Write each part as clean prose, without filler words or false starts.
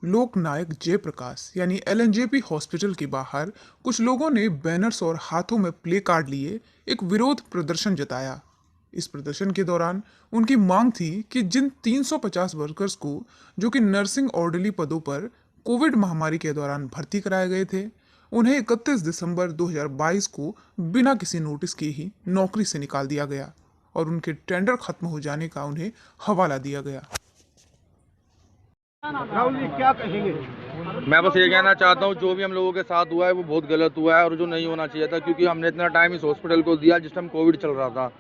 लोकनायक जयप्रकाश यानी LNJP hospital के बाहर कुछ लोगों ने बैनर्स और हाथों में प्ले कार्ड लिए एक विरोध प्रदर्शन जताया। इस प्रदर्शन के दौरान उनकी मांग थी कि जिन 350 वर्कर्स को जो कि नर्सिंग ऑर्डरली पदों पर कोविड महामारी के दौरान भर्ती कराए गए थे, उन्हें 31 दिसंबर 2022 को बिना किसी नोटिस के ही नौकरी से निकाल दिया गया और उनके टेंडर खत्म हो जाने का उन्हें हवाला दिया गया। राहुल जी क्या कहेंगे? मैं बस ये कहना चाहता हूँ, जो भी हम लोगों के साथ हुआ है वो बहुत गलत हुआ है और जो नहीं होना चाहिए था, क्योंकि हमने इतना टाइम इस हॉस्पिटल को दिया जिस टाइम कोविड चल रहा था।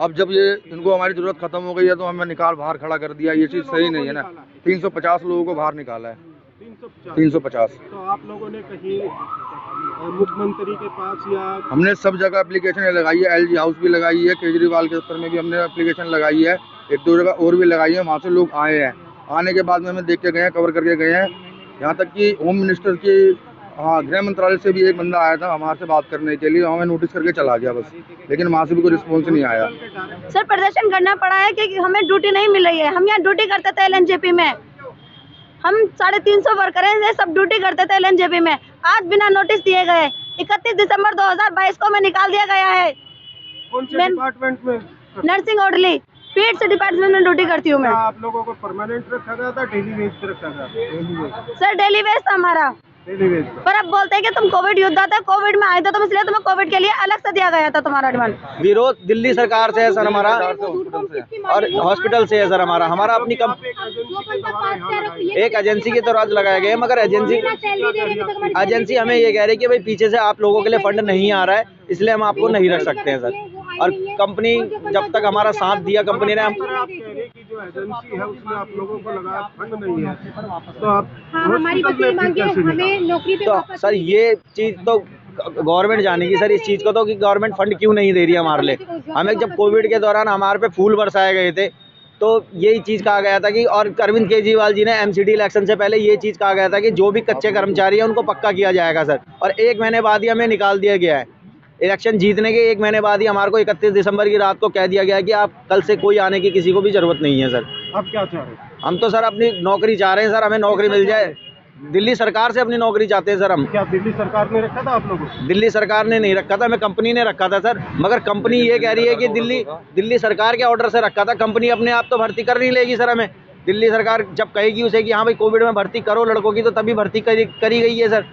अब जब ये इनको हमारी ज़रूरत खत्म हो गई है तो हमें निकाल बाहर खड़ा कर दिया। ये चीज़ सही नहीं है ना। 350 लोगों को बाहर निकाला है। 350। तो आप लोगों ने कहीं मुख्यमंत्री के पास या हमने सब जगह एप्लीकेशन लगाई है। LG हाउस भी लगाई है, केजरीवाल के दफ्तर में भी हमने एप्लीकेशन लगाई है, एक दो जगह और भी लगाई है। वहाँ से लोग आए हैं, आने के बाद में हमें देख के गए हैं, कवर करके गए हैं। यहाँ तक कि होम मिनिस्टर की गृह मंत्रालय से भी एक बंदा आया था हमारे से बात करने के लिए, हमें नोटिस करके चला गया बस, लेकिन वहाँ से भी कोई रिस्पॉन्स नहीं आया। सर प्रदर्शन करना पड़ा है क्योंकि हमें ड्यूटी नहीं मिल रही है। हम यहाँ ड्यूटी करते थे एलएनजेपी में, हम 350 वर्कर हैं, सब ड्यूटी करते थे एलएनजेपी में। आज बिना नोटिस दिए गए 31 दिसंबर 2022 को हमें निकाल दिया गया है। कौन से डिपार्टमेंट में? नर्सिंग ऑर्डरली पीएच डिपार्टमेंट में ड्यूटी करती हूँ मैं। आप लोगों को परमानेंट रखा गया था, डेली वेज पे रखा गया? सर डेली बेस था हमारा, डेली वेज। पर अब बोलते हैं कि तुम कोविड योद्धा था, कोविड में आए थे, तो इसलिए तुम्हें कोविड के लिए अलग से दिया गया था तुम्हारा डिमांड। विरोध दिल्ली सरकार से है सर हमारा, और हॉस्पिटल से है सर हमारा अपनी एक एजेंसी के तहत लगाया गया है, मगर एजेंसी हमें ये कह रही है कि भाई पीछे से आप लोगों के लिए फंड नहीं आ रहा है, इसलिए हम आपको नहीं रख सकते हैं सर। और कंपनी जब तक हमारा साथ दिया कंपनी ने, हम आप कह रहे कि जो एजेंसी है उसमें आप लोगों को लगा फंड नहीं है, तो आप हमारी बस ये मांग है, हमें नौकरी पे तो सर ये चीज़ तो गवर्नमेंट जानेगी सर इस चीज़ को, तो कि गवर्नमेंट फंड क्यों नहीं दे रही है हमारे लिए। हमें जब कोविड के दौरान हमारे पे फूल बरसाए गए थे तो यही चीज़ कहा गया था कि, और अरविंद केजरीवाल जी ने MCD इलेक्शन से पहले ये चीज़ कहा गया था कि जो भी कच्चे कर्मचारी हैं उनको पक्का किया जाएगा सर, और 1 महीने बाद ही हमें निकाल दिया गया है। इलेक्शन जीतने के 1 महीने बाद ही हमारे को 31 दिसंबर की रात को कह दिया गया कि आप कल से कोई आने की किसी को भी ज़रूरत नहीं है सर। आप क्या चाह रहे हैं? हम तो सर अपनी नौकरी चाह रहे हैं सर, हमें नौकरी मिल जाए। दिल्ली सरकार से अपनी नौकरी चाहते हैं सर हम। क्या दिल्ली सरकार ने रखा था आप लोगों को? दिल्ली सरकार ने नहीं रखा था, हमें कंपनी ने रखा था सर, मगर कंपनी ये कह रही है कि दिल्ली सरकार के ऑर्डर से रखा था। कंपनी अपने आप तो भर्ती कर नहीं लेगी सर हमें। दिल्ली सरकार जब कहेगी उसे कि हाँ भाई कोविड में भर्ती करो लड़कों की, तो तभी भर्ती करी गई है सर।